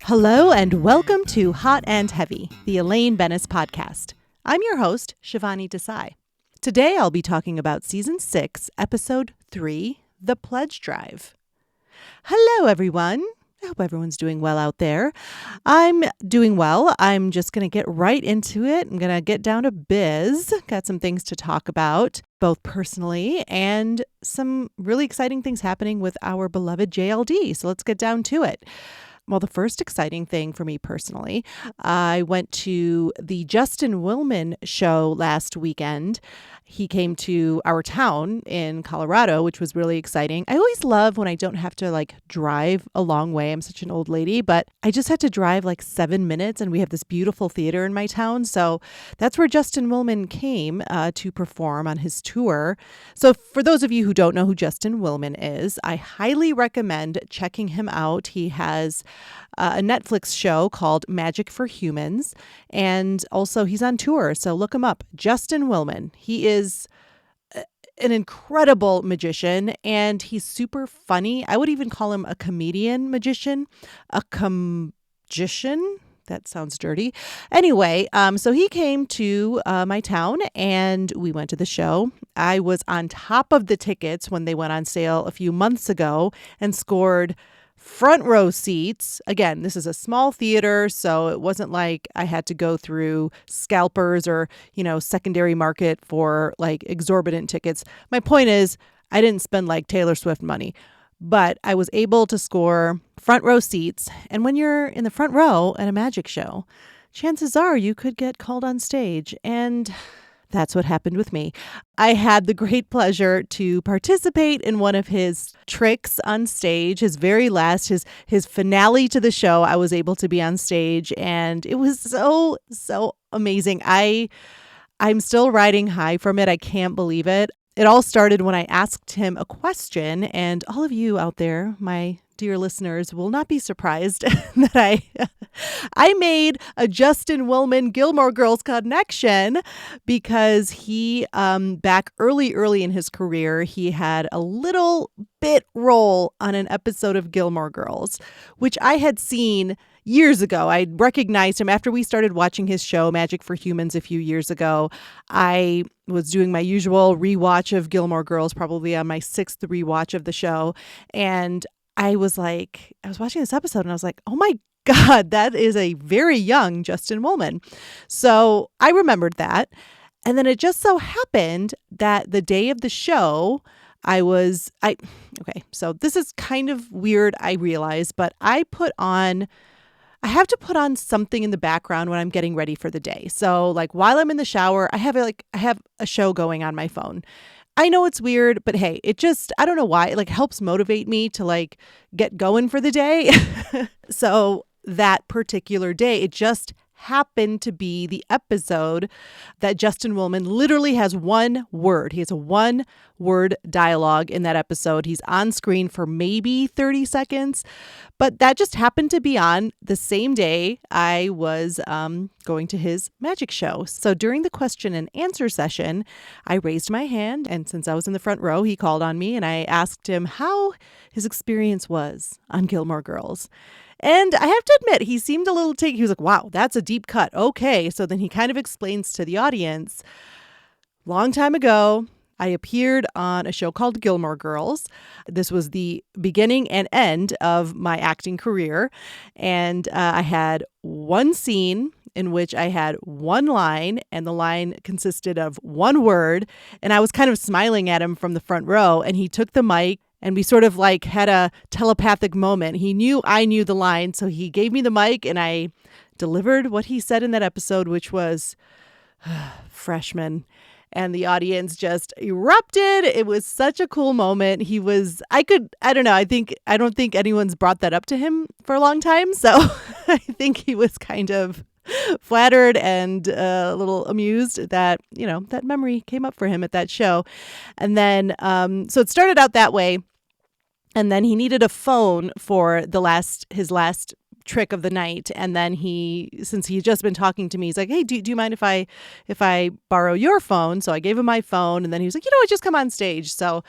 Hello and welcome to Hot and Heavy, the Elaine podcast. I'm your host, Shivani Desai. Today I'll be talking about Season 6, Episode 3, The Pledge Drive. Hello, everyone. I hope everyone's doing well out there. I'm doing well. I'm just going to get right into it. I'm going to get down to biz. Got some things to talk about, both personally and some really exciting things happening with our beloved JLD. So let's get down to it. Well, the first exciting thing for me personally, I went to the Justin Willman show last weekend. He came to our town in Colorado, which was really exciting. I always love when I don't have to drive a long way. I'm such an old lady, but I just had to drive 7 minutes and we have this beautiful theater in my town. So that's where Justin Willman came to perform on his tour. So for those of you who don't know who Justin Willman is, I highly recommend checking him out. He has a Netflix show called Magic for Humans, and also he's on tour, so look him up. Justin Willman. He is an incredible magician, and he's super funny. I would even call him a comedian magician, a comagician. That sounds dirty. Anyway, so he came to my town and we went to the show. I was on top of the tickets when they went on sale a few months ago and scored front row seats. Again, this is a small theater, so it wasn't like I had to go through scalpers or, secondary market for exorbitant tickets. My point is, I didn't spend Taylor Swift money, but I was able to score front row seats. And when you're in the front row at a magic show, chances are you could get called on stage. And that's what happened with me. I had the great pleasure to participate in one of his tricks on stage, his very last, his finale to the show. I was able to be on stage and it was so amazing. I'm still riding high from it. I can't believe it. It all started when I asked him a question, and all of you out there, my dear listeners, will not be surprised that I made a Justin Willman Gilmore Girls connection because he, back early in his career, he had a little bit role on an episode of Gilmore Girls, which I had seen years ago. I recognized him after we started watching his show, Magic for Humans, a few years ago. I was doing my usual rewatch of Gilmore Girls, probably on my 6th rewatch of the show. And I was watching this episode and I was like, oh my God, that is a very young Justin Willman. So I remembered that. And then it just so happened that the day of the show, okay, so this is kind of weird, I realize, but I have to put on something in the background when I'm getting ready for the day. So while I'm in the shower, I have a show going on my phone. I know it's weird, but hey, I don't know why, it helps motivate me to get going for the day. So that particular day, it just happened to be the episode that Justin Willman literally has one word. He has a one-word dialogue in that episode. He's on screen for maybe 30 seconds, but that just happened to be on the same day I was going to his magic show. So during the question and answer session, I raised my hand, and since I was in the front row, he called on me, and I asked him how his experience was on Gilmore Girls. And I have to admit, he seemed a little taken. He was like, wow, that's a deep cut. Okay. So then he kind of explains to the audience, long time ago, I appeared on a show called Gilmore Girls. This was the beginning and end of my acting career. And I had one scene in which I had one line, and the line consisted of one word. And I was kind of smiling at him from the front row, and he took the mic. And we sort of had a telepathic moment. He knew I knew the line, so he gave me the mic and I delivered what he said in that episode, which was freshman. And the audience just erupted. It was such a cool moment. I don't think anyone's brought that up to him for a long time. So I think he was kind of flattered and a little amused that, that memory came up for him at that show. And then, so it started out that way. And then he needed a phone for his last trick of the night. And then since he'd just been talking to me, he's like, hey, do you mind if I borrow your phone? So I gave him my phone, and then he was like, I just come on stage. So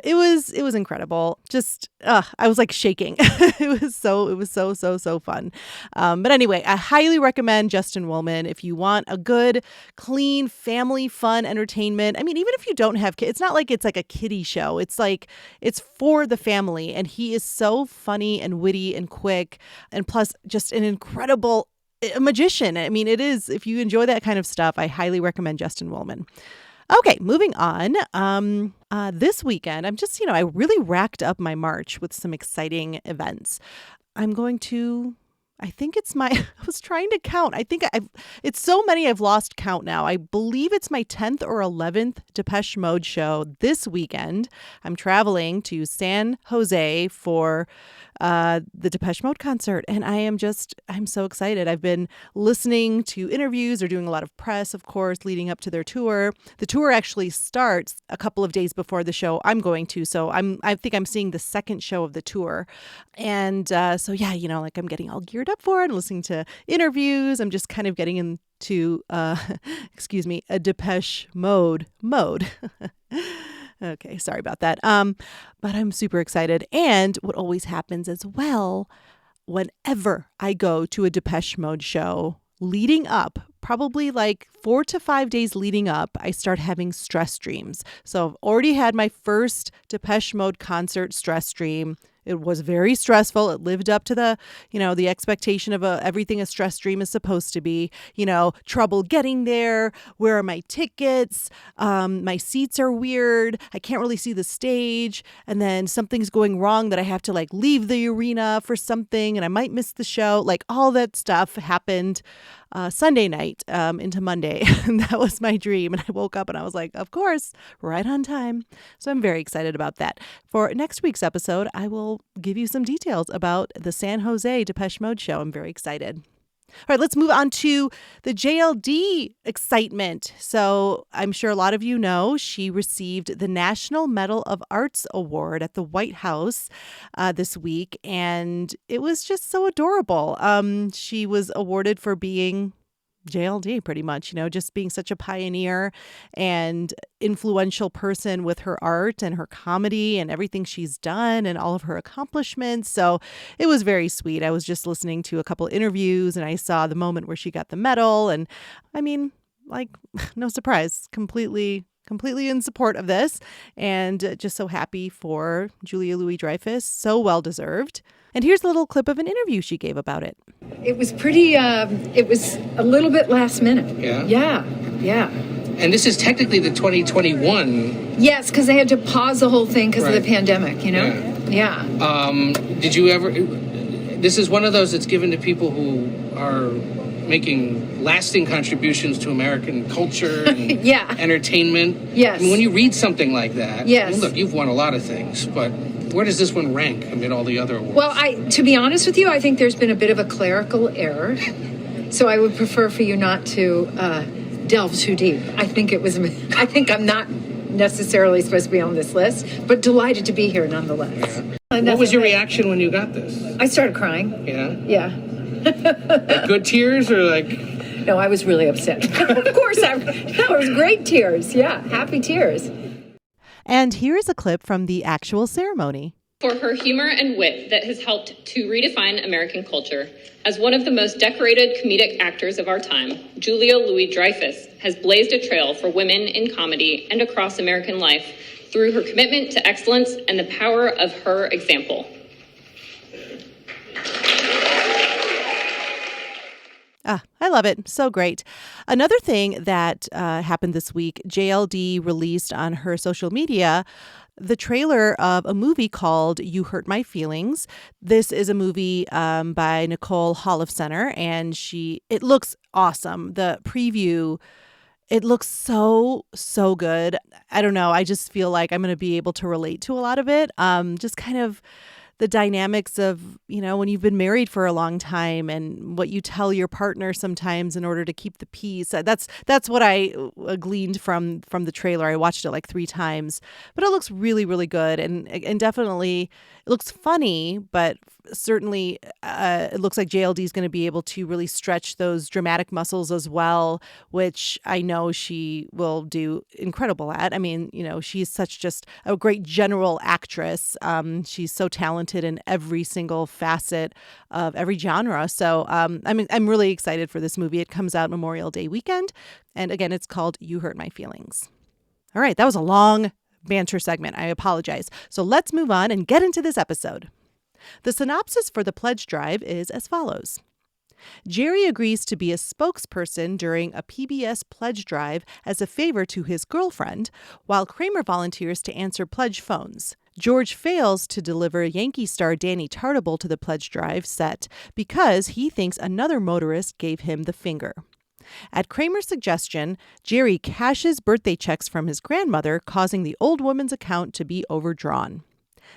It was incredible. Just I was like shaking. It was so fun. But anyway, I highly recommend Justin Willman if you want a good, clean, family fun entertainment. I mean, even if you don't have kids, it's not like it's like a kiddie show. It's like it's for the family, and he is so funny and witty and quick, and plus just an incredible magician. I mean, it is. If you enjoy that kind of stuff, I highly recommend Justin Willman. Okay, moving on. This weekend, I really racked up my March with some exciting events. I was trying to count. It's so many I've lost count now. I believe it's my 10th or 11th Depeche Mode show this weekend. I'm traveling to San Jose for the Depeche Mode concert, and I'm so excited. I've been listening to interviews. They're doing a lot of press, of course, leading up to their tour. The tour actually starts a couple of days before the show I'm going to, so I think I'm seeing the second show of the tour. And so yeah, I'm getting all geared up for it and listening to interviews. I'm just kind of getting into a Depeche mode. Okay, sorry about that. But I'm super excited. And what always happens as well, whenever I go to a Depeche Mode show, leading up, probably like 4 to 5 days leading up, I start having stress dreams. So I've already had my first Depeche Mode concert stress dream. It was very stressful. It lived up to the expectation of everything a stress dream is supposed to be. Trouble getting there. Where are my tickets? My seats are weird. I can't really see the stage. And then something's going wrong that I have to like leave the arena for something and I might miss the show. Like all that stuff happened Sunday night into Monday. And that was my dream. And I woke up and I was like, of course, right on time. So I'm very excited about that. For next week's episode, I will give you some details about the San Jose Depeche Mode show. I'm very excited. All right, let's move on to the JLD excitement. So I'm sure a lot of you know she received the National Medal of Arts Award at the White House this week, and it was just so adorable. She was awarded for being JLD pretty much, just being such a pioneer and influential person with her art and her comedy and everything she's done and all of her accomplishments. So it was very sweet. I was just listening to a couple interviews and I saw the moment where she got the medal. And I mean, like, no surprise, completely in support of this, and just so happy for Julia Louis-Dreyfus. So well deserved. And here's a little clip of an interview she gave about it. It was pretty, it was a little bit last minute. Yeah? Yeah. And this is technically the 2021. Yes, because they had to pause the whole thing because of the pandemic, Yeah. Did you ever, this is one of those that's given to people who are making lasting contributions to American culture and entertainment. Yes. I mean, when you read something like that, yes. I mean, look, you've won a lot of things, but where does this one rank amid all the other awards? Well, to be honest with you, I think there's been a bit of a clerical error. So I would prefer for you not to delve too deep. I think I'm not necessarily supposed to be on this list, but delighted to be here nonetheless. Yeah. What was your reaction when you got this? I started crying. Yeah? Yeah. Like good tears or like... No, I was really upset. Of course, it was great tears. Yeah, happy tears. And here is a clip from the actual ceremony. For her humor and wit that has helped to redefine American culture, as one of the most decorated comedic actors of our time, Julia Louis-Dreyfus has blazed a trail for women in comedy and across American life through her commitment to excellence and the power of her example. I love it. So great. Another thing that happened this week, JLD released on her social media the trailer of a movie called You Hurt My Feelings. This is a movie by Nicole Holofcener, and it looks awesome. The preview, it looks so good. I don't know. I just feel like I'm going to be able to relate to a lot of it. Just kind of the dynamics of, when you've been married for a long time and what you tell your partner sometimes in order to keep the peace. That's what I gleaned from the trailer. I watched it like 3 times, but it looks really, really good. And definitely it looks funny, but certainly it looks like JLD is going to be able to really stretch those dramatic muscles as well, which I know she will do incredible at. I mean, she's such just a great general actress. She's so talented in every single facet of every genre. So I'm really excited for this movie. It comes out Memorial Day weekend. And again, it's called You Hurt My Feelings. All right, that was a long banter segment. I apologize. So let's move on and get into this episode. The synopsis for the pledge drive is as follows. Jerry agrees to be a spokesperson during a PBS pledge drive as a favor to his girlfriend, while Kramer volunteers to answer pledge phones. George fails to deliver Yankee star Danny Tartable to the pledge drive set because he thinks another motorist gave him the finger. At Kramer's suggestion, Jerry cashes birthday checks from his grandmother, causing the old woman's account to be overdrawn.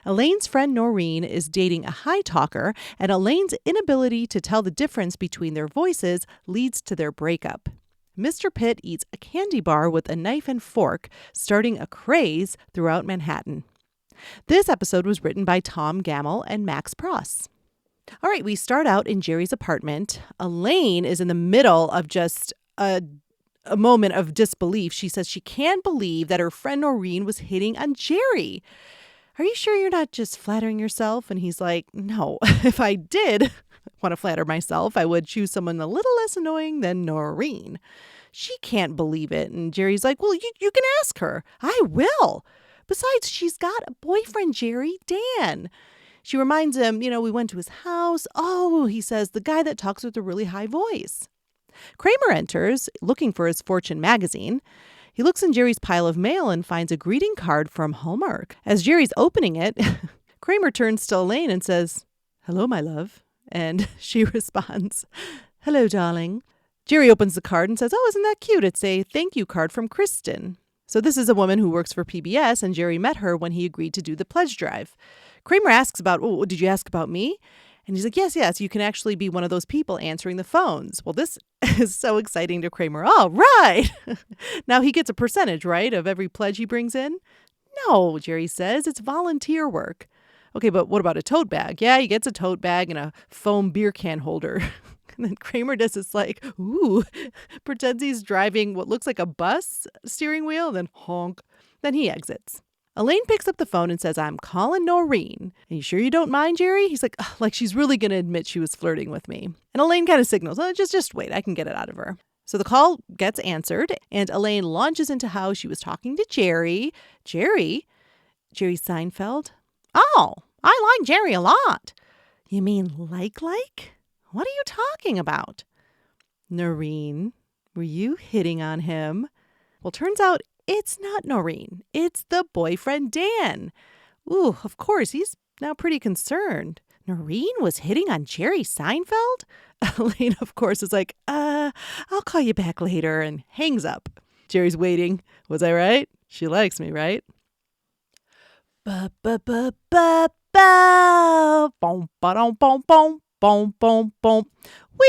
Elaine's friend Noreen is dating a high talker, and Elaine's inability to tell the difference between their voices leads to their breakup. Mr. Pitt eats a candy bar with a knife and fork, starting a craze throughout Manhattan. This episode was written by Tom Gamble and Max Pross. All right, we start out in Jerry's apartment. Elaine is in the middle of just a moment of disbelief. She says she can't believe that her friend Noreen was hitting on Jerry. Are you sure you're not just flattering yourself? And he's like, no, if I did want to flatter myself, I would choose someone a little less annoying than Noreen. She can't believe it. And Jerry's like, well, you can ask her. I will. Besides, she's got a boyfriend, Jerry, Dan. She reminds him, we went to his house. Oh, he says, the guy that talks with a really high voice. Kramer enters, looking for his Fortune magazine. He looks in Jerry's pile of mail and finds a greeting card from Hallmark. As Jerry's opening it, Kramer turns to Elaine and says, hello, my love. And she responds, hello, darling. Jerry opens the card and says, oh, isn't that cute? It's a thank you card from Kristen. So this is a woman who works for PBS, and Jerry met her when he agreed to do the pledge drive. Kramer asks about, oh, did you ask about me? And he's like, yes, you can actually be one of those people answering the phones. Well, this is so exciting to Kramer. All right. Now he gets a percentage, right, of every pledge he brings in? No, Jerry says, it's volunteer work. Okay, but what about a tote bag? Yeah, he gets a tote bag and a foam beer can holder. And then Kramer does this pretends he's driving what looks like a bus steering wheel, then honk. Then he exits. Elaine picks up the phone and says, I'm calling Noreen. Are you sure you don't mind, Jerry? He's like she's really going to admit she was flirting with me. And Elaine kind of signals, oh, just wait, I can get it out of her. So the call gets answered, and Elaine launches into how she was talking to Jerry. Jerry Seinfeld? Oh, I like Jerry a lot. You mean like? What are you talking about? Noreen, were you hitting on him? Well, turns out it's not Noreen. It's the boyfriend, Dan. Ooh, of course, he's now pretty concerned. Noreen was hitting on Jerry Seinfeld? Elaine, of course, is like, I'll call you back later, and hangs up. Jerry's waiting. Was I right? She likes me, right? We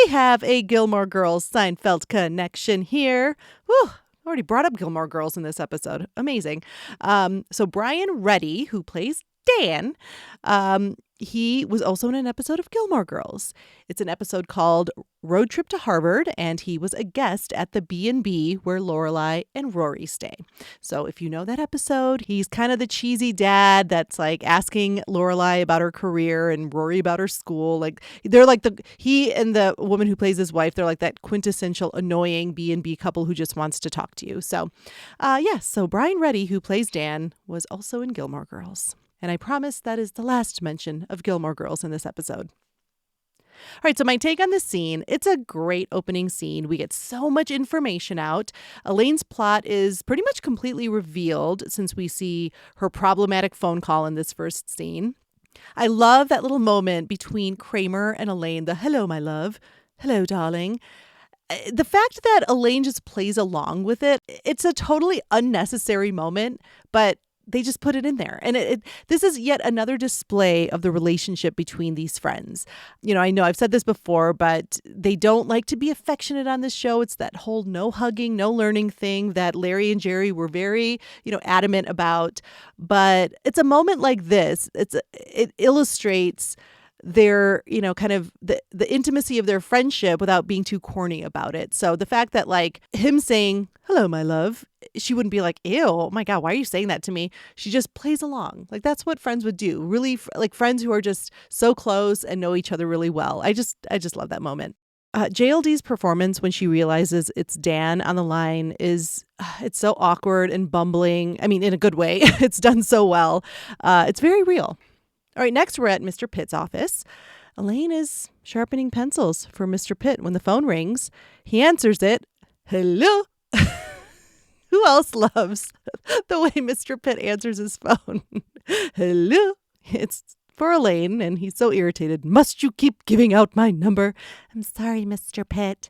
have a Gilmore Girls Seinfeld connection here. Whew. Already brought up Gilmore Girls in this episode. Amazing. So Brian Reddy, who plays Dan, he was also in an episode of Gilmore Girls. It's an episode called Road Trip to Harvard, and he was a guest at the B&B where Lorelai and Rory stay. So if you know that episode, he's kind of the cheesy dad that's like asking Lorelai about her career and Rory about her school. Like they're like he and the woman who plays his wife, they're like that quintessential annoying B&B couple who just wants to talk to you. So so Brian Reddy, who plays Dan, was also in Gilmore Girls. And I promise that is the last mention of Gilmore Girls in this episode. All right, so my take on this scene, it's a great opening scene. We get so much information out. Elaine's plot is pretty much completely revealed since we see her problematic phone call in this first scene. I love that little moment between Kramer and Elaine, the hello, my love, hello, darling. The fact that Elaine just plays along with it, it's a totally unnecessary moment, but they just put it in there. And this is yet another display of the relationship between these friends. I know I've said this before, but they don't like to be affectionate on this show. It's that whole no hugging, no learning thing that Larry and Jerry were very, adamant about. But it's a moment like this. It illustrates their, kind of the intimacy of their friendship without being too corny about it. So the fact that like him saying, "Hello, my love," she wouldn't be like, "Ew, oh my God, why are you saying that to me?" She just plays along. Like that's what friends would do. Really, like friends who are just so close and know each other really well. I just love that moment. JLD's performance when she realizes it's Dan on the line it's so awkward and bumbling. I mean, in a good way. It's done so well. It's very real. All right, next we're at Mr. Pitt's office. Elaine is sharpening pencils for Mr. Pitt when the phone rings. He answers it. Hello. Who else loves the way Mr. Pitt answers his phone? Hello. It's for Elaine, and he's so irritated. "Must you keep giving out my number?" "I'm sorry, Mr. Pitt."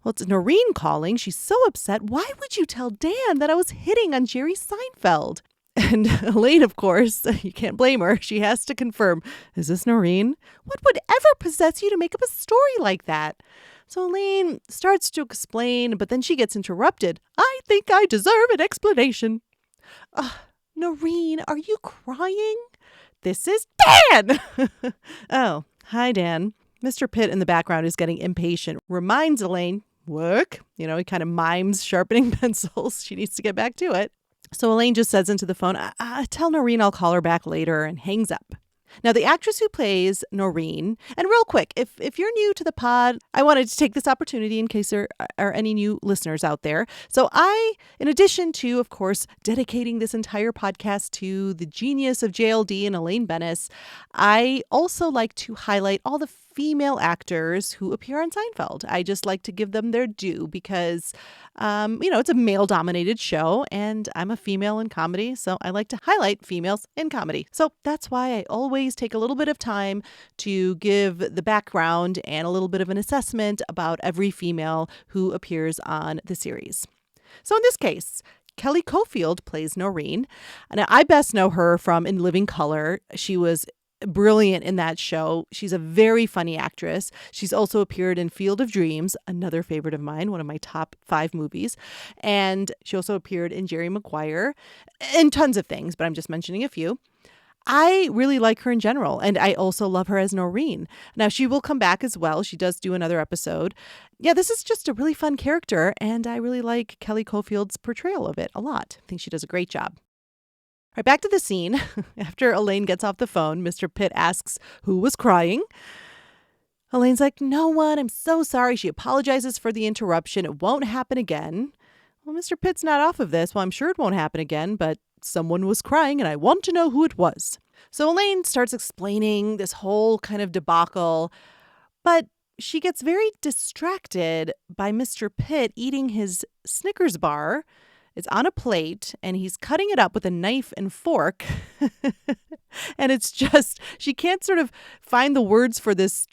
Well, it's Noreen calling. She's so upset. "Why would you tell Dan that I was hitting on Jerry Seinfeld?" And Elaine, of course, you can't blame her. She has to confirm, "Is this Noreen? What would ever possess you to make up a story like that?" So Elaine starts to explain, but then she gets interrupted. "I think I deserve an explanation." Noreen, are you crying? "This is Dan." Oh, hi, Dan. Mr. Pitt in the background is getting impatient. Reminds Elaine, work. He kind of mimes sharpening pencils. She needs to get back to it. So Elaine just says into the phone, "Tell Noreen I'll call her back later," and hangs up. Now, the actress who plays Noreen, and real quick, if you're new to the pod, I wanted to take this opportunity in case there are any new listeners out there. So in addition to, of course, dedicating this entire podcast to the genius of JLD and Elaine Benes, I also like to highlight all the female actors who appear on Seinfeld. I just like to give them their due because, it's a male-dominated show, and I'm a female in comedy, so I like to highlight females in comedy. So that's why I always take a little bit of time to give the background and a little bit of an assessment about every female who appears on the series. So in this case, Kelly Cofield plays Noreen. Now, I best know her from In Living Color. She was brilliant in that show. She's a very funny actress. She's also appeared in Field of Dreams, another favorite of mine, one of my top 5 movies. And she also appeared in Jerry Maguire and tons of things, but I'm just mentioning a few. I really like her in general, and I also love her as Noreen. Now, she will come back as well. She does do another episode. Yeah, this is just a really fun character, and I really like Kelly Cofield's portrayal of it a lot. I think she does a great job. All right, back to the scene. After Elaine gets off the phone, Mr. Pitt asks who was crying. Elaine's like, "No one. I'm so sorry." She apologizes for the interruption. It won't happen again. Well, Mr. Pitt's not off of this. Well, I'm sure it won't happen again, but someone was crying and I want to know who it was. So Elaine starts explaining this whole kind of debacle, but she gets very distracted by Mr. Pitt eating his Snickers bar. It's on a plate, and he's cutting it up with a knife and fork. And it's just, she can't sort of find the words for this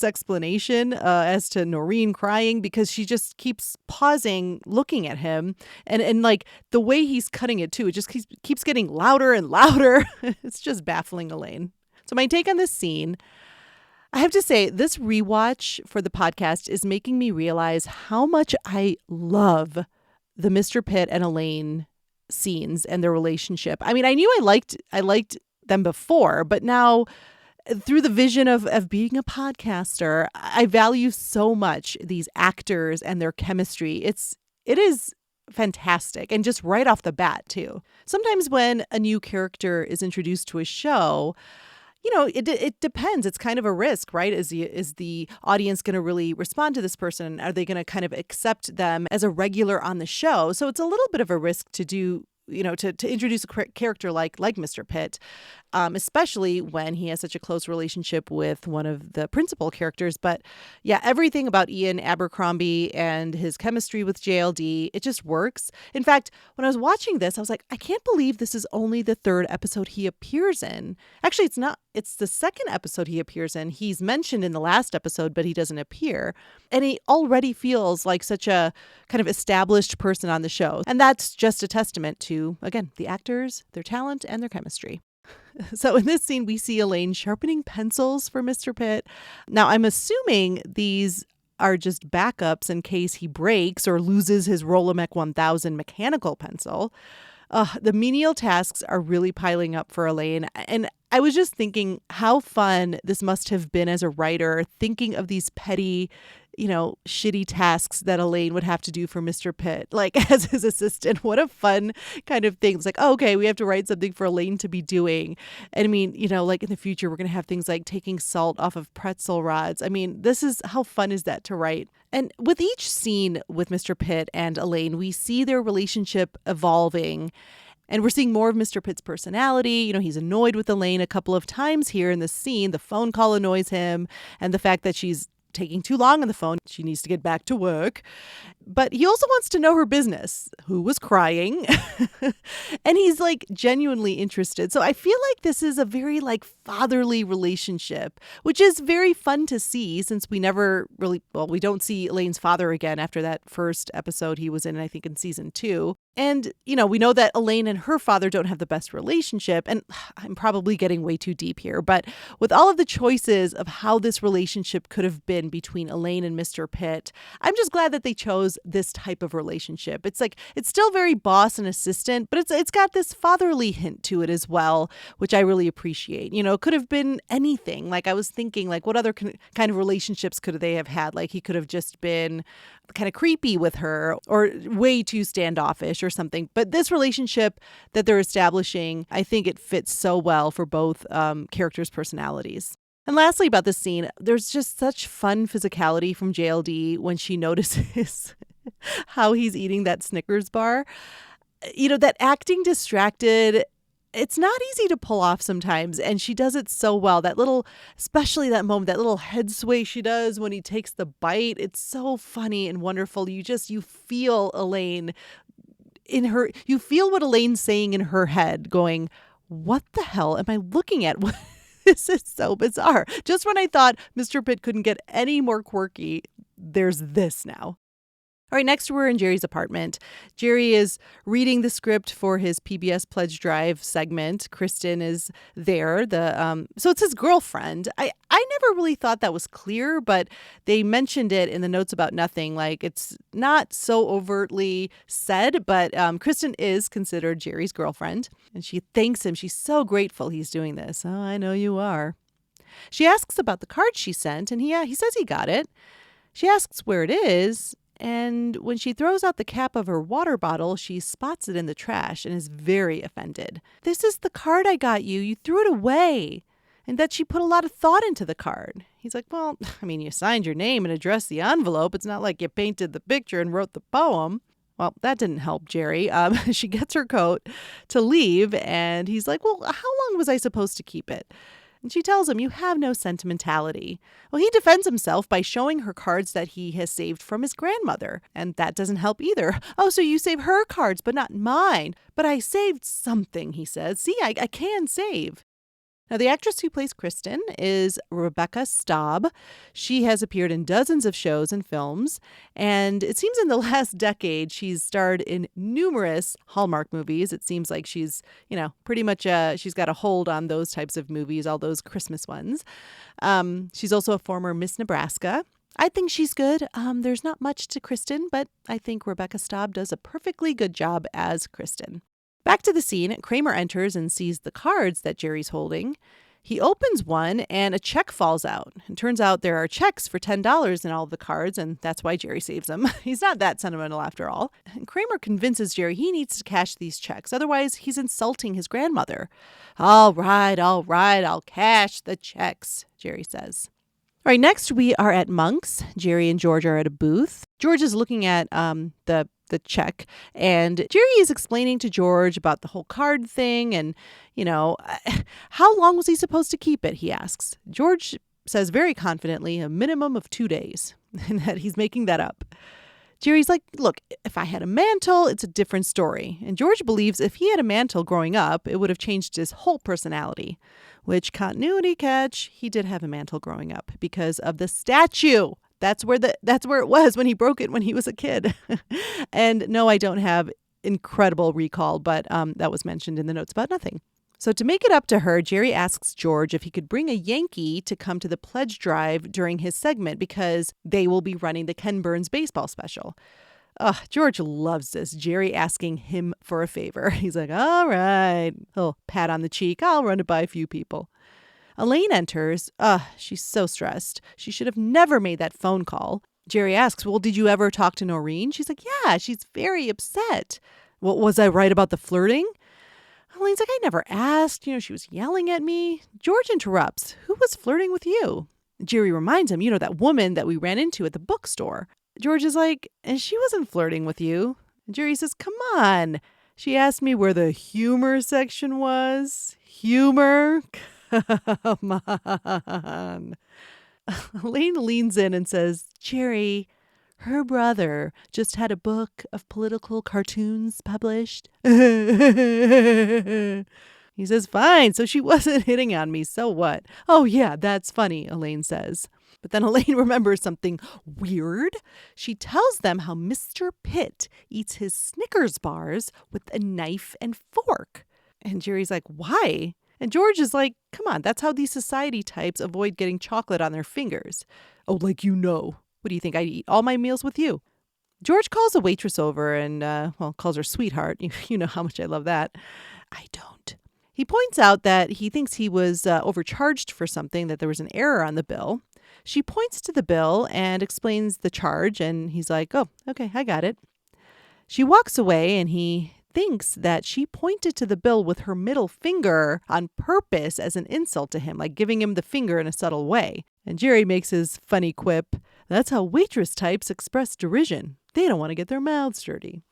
explanation as to Noreen crying, because she just keeps pausing, looking at him. And like the way he's cutting it too, it just keeps getting louder and louder. It's just baffling Elaine. So my take on this scene, I have to say, this rewatch for the podcast is making me realize how much I love the Mr. Pitt and Elaine scenes and their relationship. I mean, I knew I liked them before, but now through the vision of being a podcaster, I value so much these actors and their chemistry. It is fantastic, and just right off the bat too. Sometimes when a new character is introduced to a show, it depends. It's kind of a risk, right? Is the audience going to really respond to this person? Are they going to kind of accept them as a regular on the show? So it's a little bit of a risk to do, to introduce a character like Mr. Pitt, especially when he has such a close relationship with one of the principal characters. But yeah, everything about Ian Abercrombie and his chemistry with JLD, it just works. In fact, when I was watching this, I was like, I can't believe this is only the 3rd episode he appears in. Actually, it's not. It's the 2nd episode he appears in. He's mentioned in the last episode, but he doesn't appear. And he already feels like such a kind of established person on the show. And that's just a testament to, again, the actors, their talent, and their chemistry. So in this scene, we see Elaine sharpening pencils for Mr. Pitt. Now, I'm assuming these are just backups in case he breaks or loses his Rolomec 1000 mechanical pencil. The menial tasks are really piling up for Elaine. And I was just thinking how fun this must have been as a writer, thinking of these petty, shitty tasks that Elaine would have to do for Mr. Pitt, like as his assistant. What a fun kind of thing. It's like, oh, okay, we have to write something for Elaine to be doing. And I mean, like in the future, we're going to have things like taking salt off of pretzel rods. I mean, how fun is that to write? And with each scene with Mr. Pitt and Elaine, we see their relationship evolving. And we're seeing more of Mr. Pitt's personality. He's annoyed with Elaine a couple of times here in the scene. The phone call annoys him, and the fact that she's taking too long on the phone. She needs to get back to work. But he also wants to know her business, who was crying. And he's like genuinely interested. So I feel like this is a very like fatherly relationship, which is very fun to see since we don't see Elaine's father again after that first episode he was in, I think in season 2. And, we know that Elaine and her father don't have the best relationship. And I'm probably getting way too deep here. But with all of the choices of how this relationship could have been between Elaine and Mr. Pitt, I'm just glad that they chose this type of relationship. It's still very boss and assistant, but it's got this fatherly hint to it as well, which I really appreciate. It could have been anything. Like I was thinking, like what other kind of relationships could they have had? Like he could have just been kind of creepy with her or way too standoffish or something. But this relationship that they're establishing, I think it fits so well for both characters' personalities. And lastly about this scene, there's just such fun physicality from JLD when she notices how he's eating that Snickers bar. That acting distracted, it's not easy to pull off sometimes, and she does it so well. Especially that moment, that little head sway she does when he takes the bite, it's so funny and wonderful. You feel Elaine you feel what Elaine's saying in her head, going, what the hell am I looking at? This is so bizarre. Just when I thought Mr. Pitt couldn't get any more quirky, there's this now. All right, next we're in Jerry's apartment. Jerry is reading the script for his PBS Pledge Drive segment. Kristen is there. So it's his girlfriend. I never really thought that was clear, but they mentioned it in the notes about nothing. Like it's not so overtly said, but Kristen is considered Jerry's girlfriend, and she thanks him. She's so grateful he's doing this. Oh, I know you are. She asks about the card she sent, and he says he got it. She asks where it is. And when she throws out the cap of her water bottle, she spots it in the trash and is very offended. This is the card I got you. You threw it away. And that she put a lot of thought into the card. He's like, well, I mean, you signed your name and addressed the envelope. It's not like you painted the picture and wrote the poem. Well, that didn't help Jerry. She gets her coat to leave, and he's like, well, how long was I supposed to keep it? And she tells him, you have no sentimentality. Well, he defends himself by showing her cards that he has saved from his grandmother. And that doesn't help either. Oh, so you save her cards, but not mine. But I saved something, he says. See, I can save. Now, the actress who plays Kristen is Rebecca Staub. She has appeared in dozens of shows and films, and it seems in the last decade she's starred in numerous Hallmark movies. It seems like she's, pretty much she's got a hold on those types of movies, all those Christmas ones. She's also a former Miss Nebraska. I think she's good. There's not much to Kristen, but I think Rebecca Staub does a perfectly good job as Kristen. Back to the scene, Kramer enters and sees the cards that Jerry's holding. He opens one and a check falls out. It turns out there are checks for $10 in all of the cards, and that's why Jerry saves them. He's not that sentimental after all. And Kramer convinces Jerry he needs to cash these checks. Otherwise, he's insulting his grandmother. All right, I'll cash the checks, Jerry says. All right, next we are at Monk's. Jerry and George are at a booth. George is looking at the check, and Jerry is explaining to George about the whole card thing and, how long was he supposed to keep it, he asks. George says very confidently a minimum of 2 days, and that he's making that up. Jerry's like, look, if I had a mantle, it's a different story. And George believes if he had a mantle growing up, it would have changed his whole personality. Which, continuity catch, he did have a mantle growing up because of the statue. That's where it was when he broke it when he was a kid. And no, I don't have incredible recall, but that was mentioned in the notes about nothing. So to make it up to her, Jerry asks George if he could bring a Yankee to come to the pledge drive during his segment because they will be running the Ken Burns baseball special. George loves this. Jerry asking him for a favor. He's like, all right. Oh, pat on the cheek. I'll run it by a few people. Elaine enters. She's so stressed. She should have never made that phone call. Jerry asks, well, did you ever talk to Noreen? She's like, yeah, she's very upset. Well, was I right about the flirting? Elaine's like, I never asked. She was yelling at me. George interrupts. Who was flirting with you? Jerry reminds him, that woman that we ran into at the bookstore. George is like, and she wasn't flirting with you. And Jerry says, come on. She asked me where the humor section was. Humor? Come on. Elaine leans in and says, Jerry, her brother just had a book of political cartoons published. He says, fine, so she wasn't hitting on me, so what? Oh, yeah, that's funny, Elaine says. But then Elaine remembers something weird. She tells them how Mr. Pitt eats his Snickers bars with a knife and fork. And Jerry's like, why? And George is like, come on, that's how these society types avoid getting chocolate on their fingers. Oh, like What do you think? I'd eat all my meals with you. George calls a waitress over and, calls her sweetheart. You know how much I love that. I don't. He points out that he thinks he was overcharged for something, that there was an error on the bill. She points to the bill and explains the charge, and he's like, oh, okay, I got it. She walks away, and he thinks that she pointed to the bill with her middle finger on purpose as an insult to him, like giving him the finger in a subtle way. And Jerry makes his funny quip, that's how waitress types express derision. They don't want to get their mouths dirty.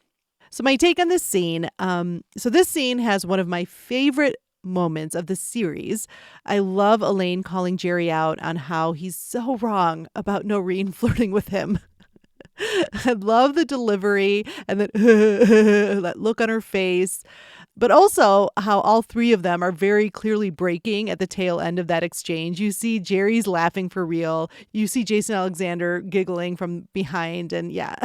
So my take on this scene, this scene has one of my favorite moments of the series. I love Elaine calling Jerry out on how he's so wrong about Noreen flirting with him. I love the delivery and that look on her face, but also how all three of them are very clearly breaking at the tail end of that exchange. You see Jerry's laughing for real. You see Jason Alexander giggling from behind. And yeah,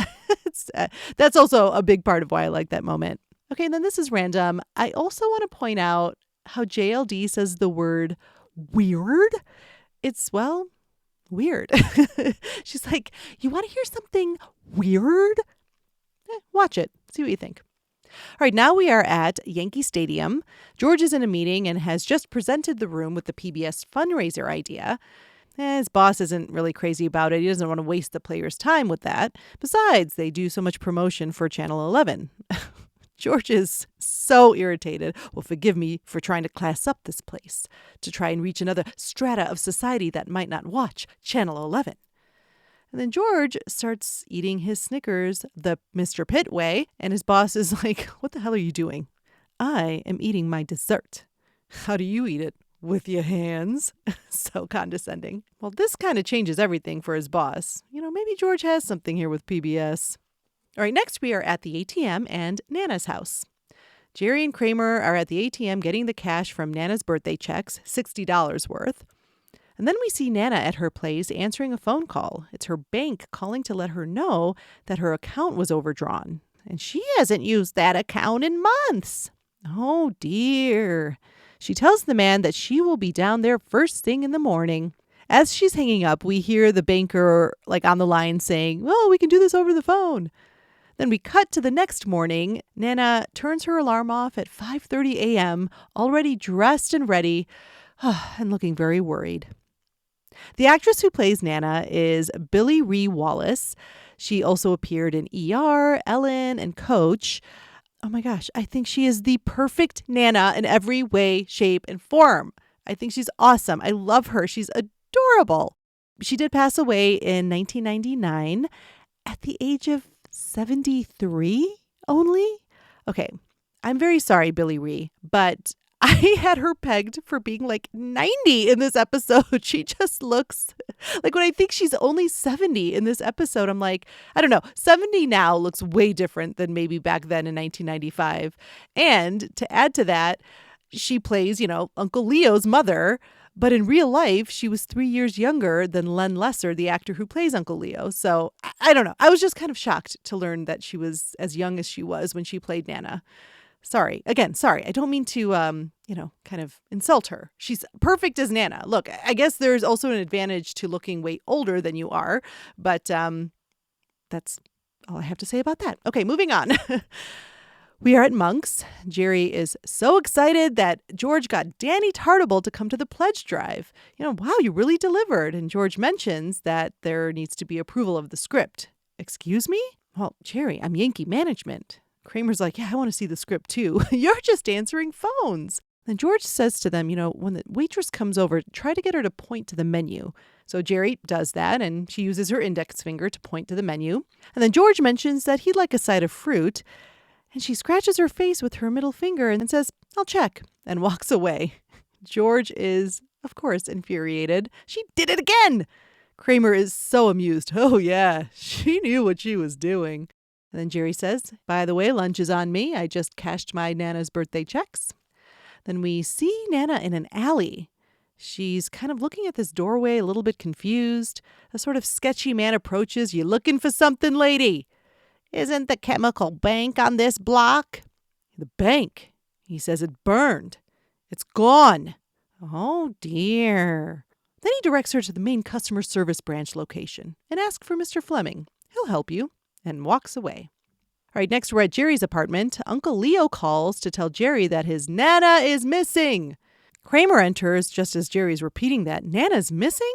that's also a big part of why I like that moment. Okay, and then this is random. I also want to point out how JLD says the word weird. It's, weird. She's like, you want to hear something weird? Watch it. See what you think. All right, now we are at Yankee Stadium. George is in a meeting and has just presented the room with the PBS fundraiser idea. His boss isn't really crazy about it. He doesn't want to waste the players' time with that. Besides, they do so much promotion for Channel 11. George is so irritated. Well, forgive me for trying to class up this place, to try and reach another strata of society that might not watch Channel 11. And then George starts eating his Snickers the Mr. Pitt way, and his boss is like, what the hell are you doing? I am eating my dessert. How do you eat it? With your hands. So condescending. Well, this kind of changes everything for his boss. Maybe George has something here with PBS. All right, next we are at the ATM and Nana's house. Jerry and Kramer are at the ATM getting the cash from Nana's birthday checks, $60 worth. And then we see Nana at her place answering a phone call. It's her bank calling to let her know that her account was overdrawn. And she hasn't used that account in months. Oh, dear. She tells the man that she will be down there first thing in the morning. As she's hanging up, we hear the banker on the line saying, oh, we can do this over the phone. Then we cut to the next morning. Nana turns her alarm off at 5:30 a.m., already dressed and ready, and looking very worried. The actress who plays Nana is Billie Ree Wallace. She also appeared in ER, Ellen, and Coach. Oh my gosh, I think she is the perfect Nana in every way, shape, and form. I think she's awesome. I love her. She's adorable. She did pass away in 1999 at the age of 73 only? Okay, I'm very sorry, Billie Ree, but I had her pegged for being 90 in this episode. She just looks when I think she's only 70 in this episode, I'm like, I don't know, 70 now looks way different than maybe back then in 1995. And to add to that, she plays, Uncle Leo's mother. But in real life, she was 3 years younger than Len Lesser, the actor who plays Uncle Leo. So I don't know. I was just kind of shocked to learn that she was as young as she was when she played Nana. Sorry. Again, sorry. I don't mean to, kind of insult her. She's perfect as Nana. Look, I guess there's also an advantage to looking way older than you are, but that's all I have to say about that. Okay, moving on. We are at Monk's. Jerry is so excited that George got Danny Tartable to come to the pledge drive. Wow, you really delivered. And George mentions that there needs to be approval of the script. Excuse me? Well, Jerry, I'm Yankee management. Kramer's like, yeah, I want to see the script too. You're just answering phones. Then George says to them, when the waitress comes over, try to get her to point to the menu. So Jerry does that, and she uses her index finger to point to the menu. And then George mentions that he'd like a side of fruit. And she scratches her face with her middle finger and says, I'll check, and walks away. George is, of course, infuriated. She did it again. Kramer is so amused. Oh, yeah, she knew what she was doing. And then Jerry says, by the way, lunch is on me. I just cashed my Nana's birthday checks. Then we see Nana in an alley. She's kind of looking at this doorway, a little bit confused. A sort of sketchy man approaches. You looking for something, lady? Isn't the chemical bank on this block? The bank? He says it burned. It's gone. Oh, dear. Then he directs her to the main customer service branch location and asks for Mr. Fleming. He'll help you, and walks away. All right, next we're at Jerry's apartment. Uncle Leo calls to tell Jerry that his Nana is missing. Kramer enters just as Jerry's repeating that. Nana's missing?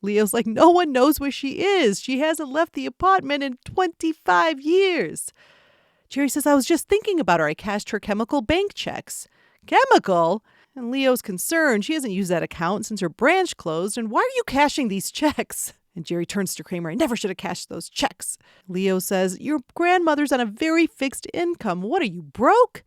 Leo's like, no one knows where she is. She hasn't left the apartment in 25 years. Jerry says, I was just thinking about her. I cashed her chemical bank checks. Chemical? And Leo's concerned. She hasn't used that account since her branch closed. And why are you cashing these checks? And Jerry turns to Kramer. I never should have cashed those checks. Leo says, your grandmother's on a very fixed income. What are you, broke?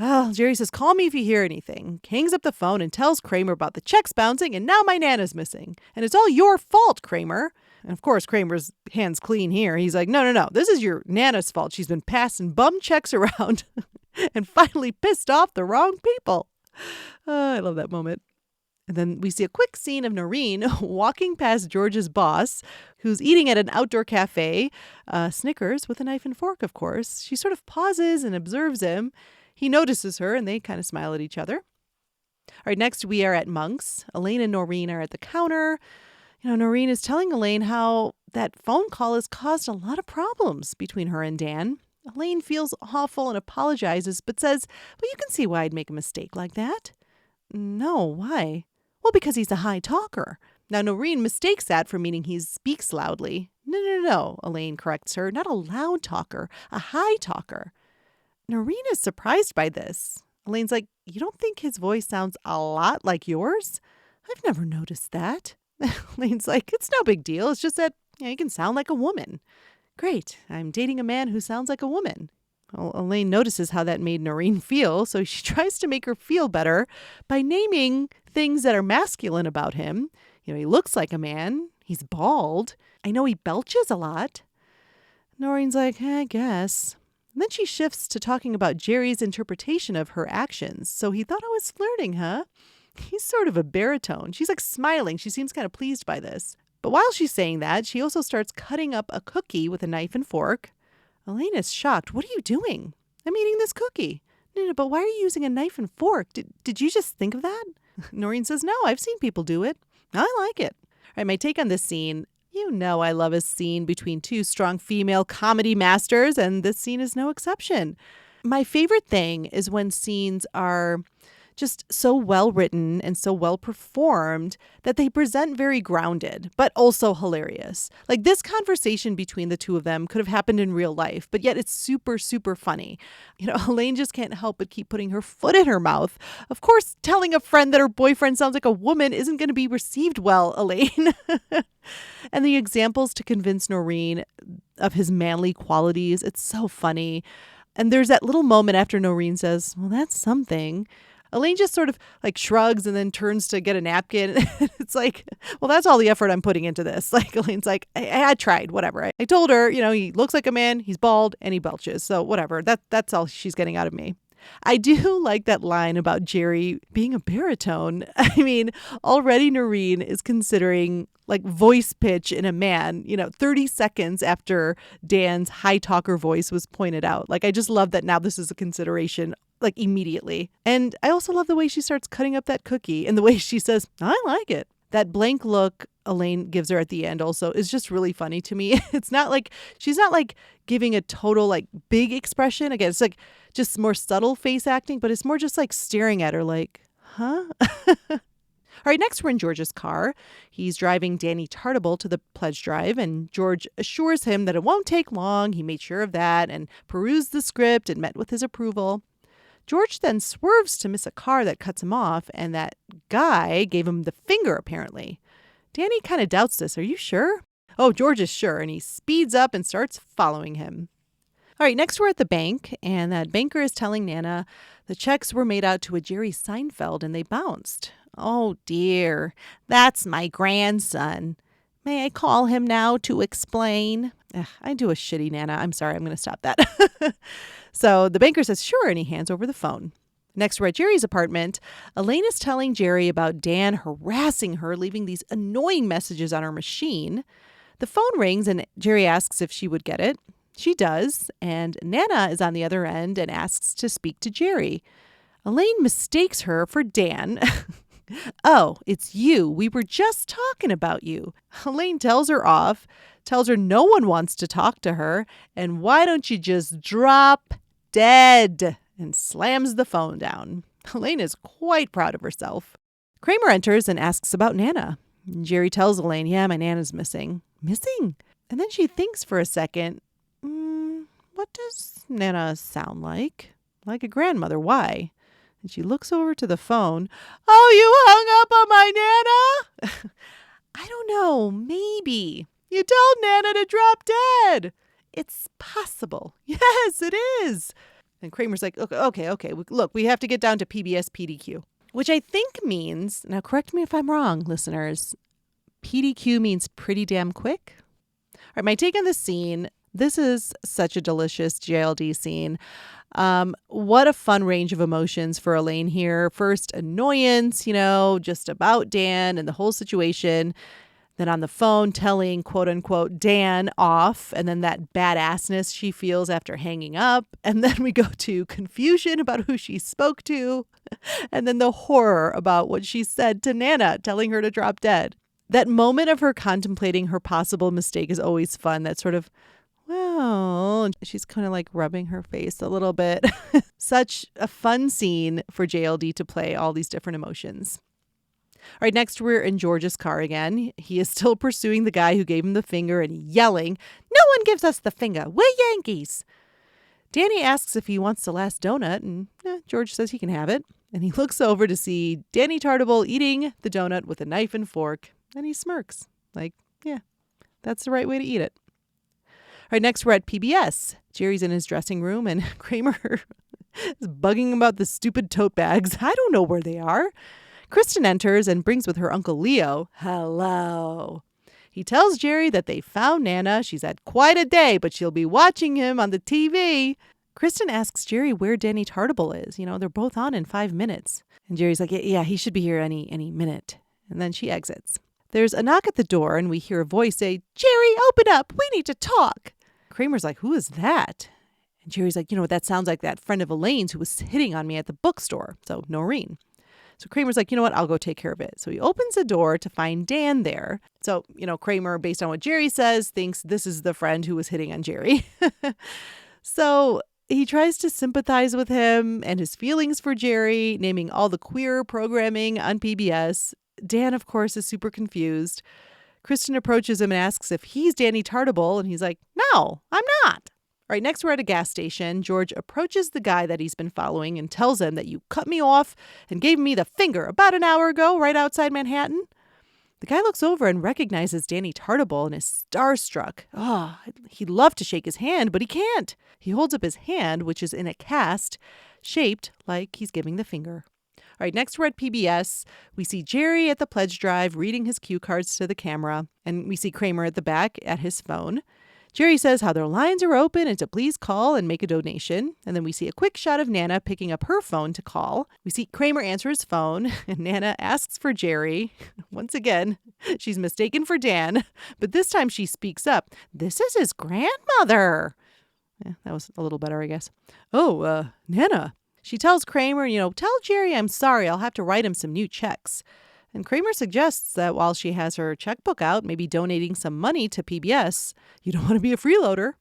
Oh, Jerry says, call me if you hear anything. Hangs up the phone and tells Kramer about the checks bouncing, and now my Nana's missing. And it's all your fault, Kramer. And of course, Kramer's hands clean here. He's like, no. This is your Nana's fault. She's been passing bum checks around and finally pissed off the wrong people. I love that moment. And then we see a quick scene of Noreen walking past George's boss, who's eating at an outdoor cafe, Snickers, with a knife and fork, of course. She sort of pauses and observes him. He notices her, and they kind of smile at each other. All right, next we are at Monk's. Elaine and Noreen are at the counter. Noreen is telling Elaine how that phone call has caused a lot of problems between her and Dan. Elaine feels awful and apologizes, but says, well, you can see why I'd make a mistake like that. No, why? Well, because he's a high talker. Now, Noreen mistakes that for meaning he speaks loudly. No, Elaine corrects her. Not a loud talker, a high talker. Noreen is surprised by this. Elaine's like, you don't think his voice sounds a lot like yours? I've never noticed that. Elaine's like, it's no big deal. It's just that he can sound like a woman. Great. I'm dating a man who sounds like a woman. Well, Elaine notices how that made Noreen feel, so she tries to make her feel better by naming things that are masculine about him. He looks like a man. He's bald. I know he belches a lot. Noreen's like, I guess. And then she shifts to talking about Jerry's interpretation of her actions. So he thought I was flirting, huh? He's sort of a baritone. She's like smiling. She seems kind of pleased by this. But while she's saying that, she also starts cutting up a cookie with a knife and fork. Elaine is shocked. What are you doing? I'm eating this cookie. No, but why are you using a knife and fork? Did you just think of that? Noreen says, no, I've seen people do it. I like it. All right, my take on this scene. I love a scene between two strong female comedy masters, and this scene is no exception. My favorite thing is when scenes are just so well written and so well performed that they present very grounded, but also hilarious. Like this conversation between the two of them could have happened in real life, but yet it's super, super funny. Elaine just can't help but keep putting her foot in her mouth. Of course, telling a friend that her boyfriend sounds like a woman isn't going to be received well, Elaine. And the examples to convince Noreen of his manly qualities, it's so funny. And there's that little moment after Noreen says, well, that's something. Elaine just sort of like shrugs and then turns to get a napkin. It's like, well, that's all the effort I'm putting into this. Like Elaine's like, I tried, whatever. I told her, he looks like a man, he's bald, and he belches. So whatever, that's all she's getting out of me. I do like that line about Jerry being a baritone. I mean, already Noreen is considering like voice pitch in a man, 30 seconds after Dan's high talker voice was pointed out. Like, I just love that now this is a consideration like immediately. And I also love the way she starts cutting up that cookie and the way she says, I like it. That blank look Elaine gives her at the end also is just really funny to me. It's not like, she's not like giving a total like big expression. Again, it's like just more subtle face acting, but it's more just like staring at her like, huh? All right, next we're in George's car. He's driving Danny Tartable to the pledge drive, and George assures him that it won't take long. He made sure of that and perused the script and met with his approval. George then swerves to miss a car that cuts him off, and that guy gave him the finger, apparently. Danny kind of doubts this. Are you sure? Oh, George is sure, and he speeds up and starts following him. All right, next we're at the bank, and that banker is telling Nana the checks were made out to a Jerry Seinfeld, and they bounced. Oh, dear. That's my grandson. May I call him now to explain? I do a shitty Nana. I'm sorry. I'm going to stop that. So the banker says, sure, and he hands over the phone. Next, we're at Jerry's apartment. Elaine is telling Jerry about Dan harassing her, leaving these annoying messages on her machine. The phone rings, and Jerry asks if she would get it. She does, and Nana is on the other end and asks to speak to Jerry. Elaine mistakes her for Dan. Oh, it's you. We were just talking about you. Elaine tells her off, tells her no one wants to talk to her, and why don't you just drop dead, and slams the phone down. Elaine is quite proud of herself. Kramer enters and asks about Nana. Jerry tells Elaine, yeah, my Nana's missing. Missing? And then she thinks for a second, what does Nana sound like? Like a grandmother. Why? And she looks over to the phone. Oh, you hung up on my Nana? I don't know. Maybe. You told Nana to drop dead. It's possible. Yes, it is. And Kramer's like, okay. Look, we have to get down to PBS PDQ. Which I think means, now correct me if I'm wrong, listeners, PDQ means pretty damn quick. All right, my take on the scene. This is such a delicious JLD scene. What a fun range of emotions for Elaine here. First, annoyance, just about Dan and the whole situation. Then on the phone telling, quote unquote, Dan off. And then that badassness she feels after hanging up. And then we go to confusion about who she spoke to. And then the horror about what she said to Nana, telling her to drop dead. That moment of her contemplating her possible mistake is always fun. That sort of, well, she's kind of like rubbing her face a little bit. Such a fun scene for JLD to play all these different emotions. All right, next we're in George's car again. He is still pursuing the guy who gave him the finger and yelling, no one gives us the finger. We're Yankees. Danny asks if he wants the last donut, and George says he can have it. And he looks over to see Danny Tartable eating the donut with a knife and fork, and he smirks. Like, yeah, that's the right way to eat it. All right, next we're at PBS. Jerry's in his dressing room, and Kramer is bugging him about the stupid tote bags. I don't know where they are. Kristen enters and brings with her Uncle Leo. Hello. He tells Jerry that they found Nana. She's had quite a day, but she'll be watching him on the TV. Kristen asks Jerry where Danny Tartable is. They're both on in 5 minutes. And Jerry's like, yeah, he should be here any minute. And then she exits. There's a knock at the door, and we hear a voice say, Jerry, open up. We need to talk. Kramer's like, who is that? And Jerry's like, that sounds like that friend of Elaine's who was hitting on me at the bookstore. So Noreen. So Kramer's like, you know what? I'll go take care of it. So he opens the door to find Dan there. So, Kramer, based on what Jerry says, thinks this is the friend who was hitting on Jerry. So he tries to sympathize with him and his feelings for Jerry, naming all the queer programming on PBS. Dan, of course, is super confused. Kristen approaches him and asks if he's Danny Tartable, and he's like, no, I'm not. All right, next we're at a gas station. George approaches the guy that he's been following and tells him that you cut me off and gave me the finger about an hour ago right outside Manhattan. The guy looks over and recognizes Danny Tartable and is starstruck. Oh, he'd love to shake his hand, but he can't. He holds up his hand, which is in a cast, shaped like he's giving the finger. All right, next we're at PBS. We see Jerry at the pledge drive reading his cue cards to the camera, and we see Kramer at the back at his phone. Jerry says how their lines are open and to please call and make a donation. And then we see a quick shot of Nana picking up her phone to call. We see Kramer answer his phone, and Nana asks for Jerry. Once again, she's mistaken for Dan, but this time she speaks up. This is his grandmother. Yeah, that was a little better, I guess. Oh, Nana, She tells Kramer, tell Jerry I'm sorry. I'll have to write him some new checks. And Kramer suggests that while she has her checkbook out, maybe donating some money to PBS, you don't want to be a freeloader.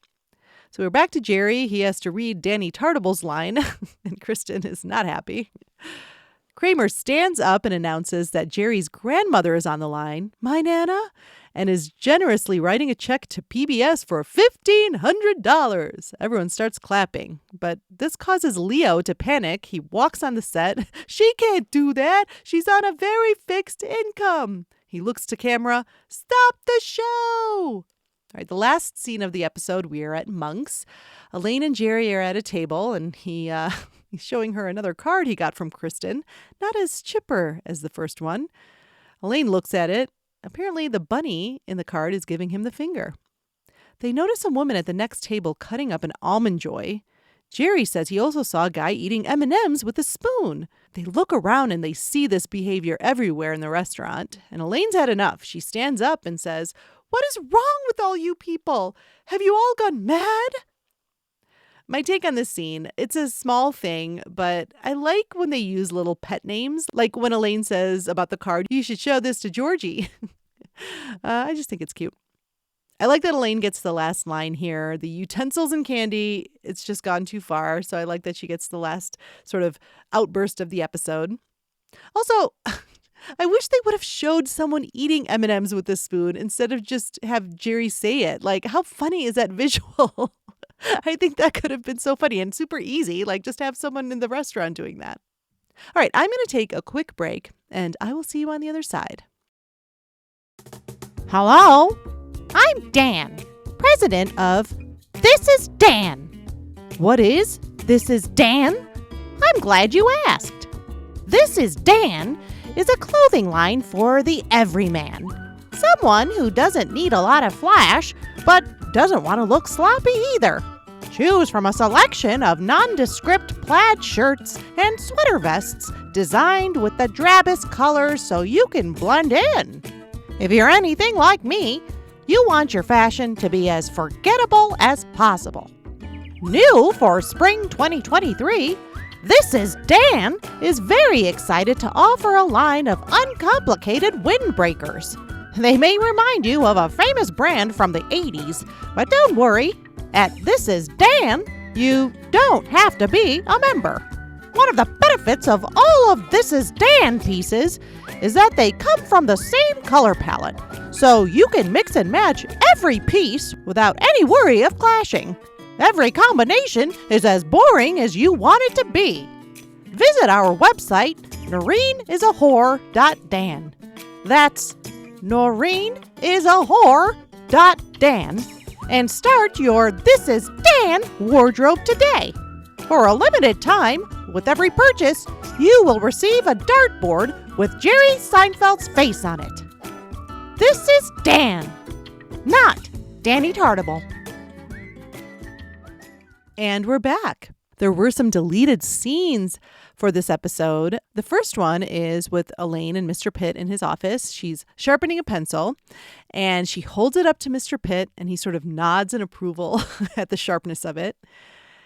So we're back to Jerry. He has to read Danny Tartable's line, and Kristen is not happy. Kramer stands up and announces that Jerry's grandmother is on the line, my Nana, and is generously writing a check to PBS for $1,500. Everyone starts clapping, but this causes Leo to panic. He walks on the set. She can't do that. She's on a very fixed income. He looks to camera. Stop the show. All right, the last scene of the episode, we are at Monk's. Elaine and Jerry are at a table, and he's showing her another card he got from Kristen, not as chipper as the first one. Elaine looks at it. Apparently, the bunny in the card is giving him the finger. They notice a woman at the next table cutting up an Almond Joy. Jerry says he also saw a guy eating M&Ms with a spoon. They look around and they see this behavior everywhere in the restaurant. And Elaine's had enough. She stands up and says, "What is wrong with all you people? Have you all gone mad?" My take on this scene, it's a small thing, but I like when they use little pet names. Like when Elaine says about the card, "You should show this to Georgie." I just think it's cute. I like that Elaine gets the last line here. The utensils and candy, it's just gone too far. So I like that she gets the last sort of outburst of the episode. Also, I wish they would have showed someone eating M&Ms with a spoon instead of just have Jerry say it. Like, how funny is that visual? I think that could have been so funny and super easy. Like, just have someone in the restaurant doing that. All right, I'm going to take a quick break, and I will see you on the other side. Hello? I'm Dan, president of This Is Dan. What is This Is Dan? I'm glad you asked. This Is Dan is a clothing line for the everyman. Someone who doesn't need a lot of flash, but doesn't want to look sloppy either. Choose from a selection of nondescript plaid shirts and sweater vests designed with the drabbest colors so you can blend in. If you're anything like me, you want your fashion to be as forgettable as possible. New for spring 2023, This Is Dan is very excited to offer a line of uncomplicated windbreakers. They may remind you of a famous brand from the 80s, but don't worry. At This Is Dan, you don't have to be a member. One of the benefits of all of This Is Dan pieces is that they come from the same color palette, so you can mix and match every piece without any worry of clashing. Every combination is as boring as you want it to be. Visit our website, noreenisahore.dan. That's noreenisahore.dan. And start your This Is Dan wardrobe today. For a limited time, with every purchase, you will receive a dartboard with Jerry Seinfeld's face on it. This is Dan, not Danny Tartable. And we're back. There were some deleted scenes for this episode. The first one is with Elaine and Mr. Pitt in his office. She's sharpening a pencil and she holds it up to Mr. Pitt and he sort of nods in approval at the sharpness of it.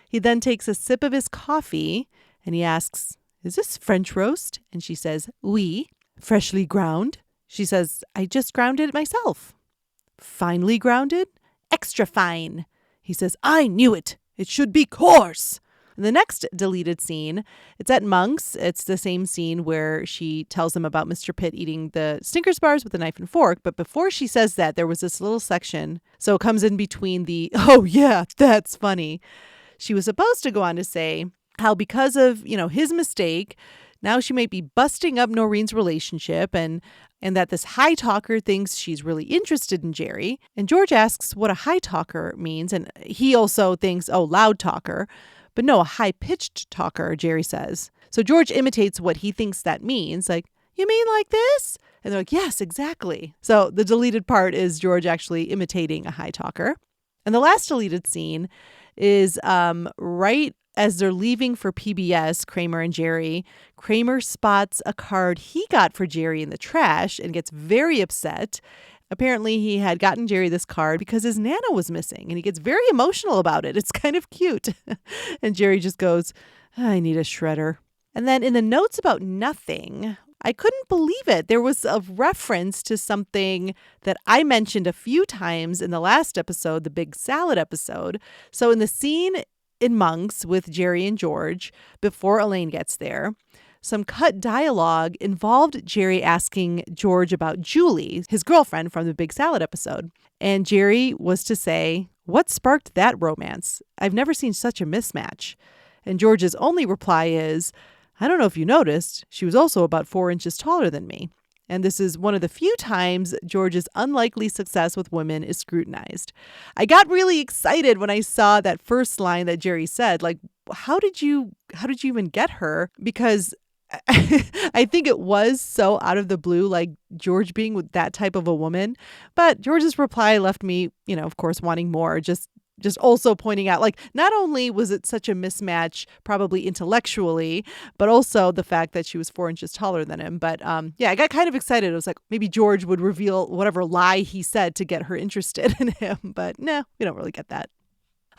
He then takes a sip of his coffee and he asks, "Is this French roast?" And she says, "Oui." "Freshly ground?" She says, "I just ground it myself." "Finely grounded?" "Extra fine." He says, "I knew it. It should be coarse." The next deleted scene, it's at Monk's. It's the same scene where she tells them about Mr. Pitt eating the Snickers bars with a knife and fork. But before she says that, there was this little section. So it comes in between the, "Oh yeah, that's funny." She was supposed to go on to say how because of, his mistake, now she might be busting up Noreen's relationship and that this high talker thinks she's really interested in Jerry. And George asks what a high talker means. And he also thinks, loud talker. But no, a high-pitched talker, Jerry says. So George imitates what he thinks that means. Like, "You mean like this?" And they're like, "Yes, exactly." So the deleted part is George actually imitating a high talker. And the last deleted scene is right as they're leaving for PBS, Kramer and Jerry. Kramer spots a card he got for Jerry in the trash and gets very upset. Apparently, he had gotten Jerry this card because his Nana was missing, and he gets very emotional about it. It's kind of cute. And Jerry just goes, I need a shredder. And then in the notes about nothing, I couldn't believe it. There was a reference to something that I mentioned a few times in the last episode, the big salad episode. So in the scene in Monk's with Jerry and George, before Elaine gets there, some cut dialogue involved Jerry asking George about Julie, his girlfriend from the big salad episode. And Jerry was to say, what sparked that romance? I've never seen such a mismatch. And George's only reply is, I don't know if you noticed, she was also about 4 inches taller than me. And this is one of the few times George's unlikely success with women is scrutinized. I got really excited when I saw that first line that Jerry said, like, how did you even get her? Because I think it was so out of the blue, like George being with that type of a woman. But George's reply left me, of course, wanting more, just also pointing out, like, not only was it such a mismatch, probably intellectually, but also the fact that she was 4 inches taller than him. But I got kind of excited. It was like maybe George would reveal whatever lie he said to get her interested in him. But no, we don't really get that.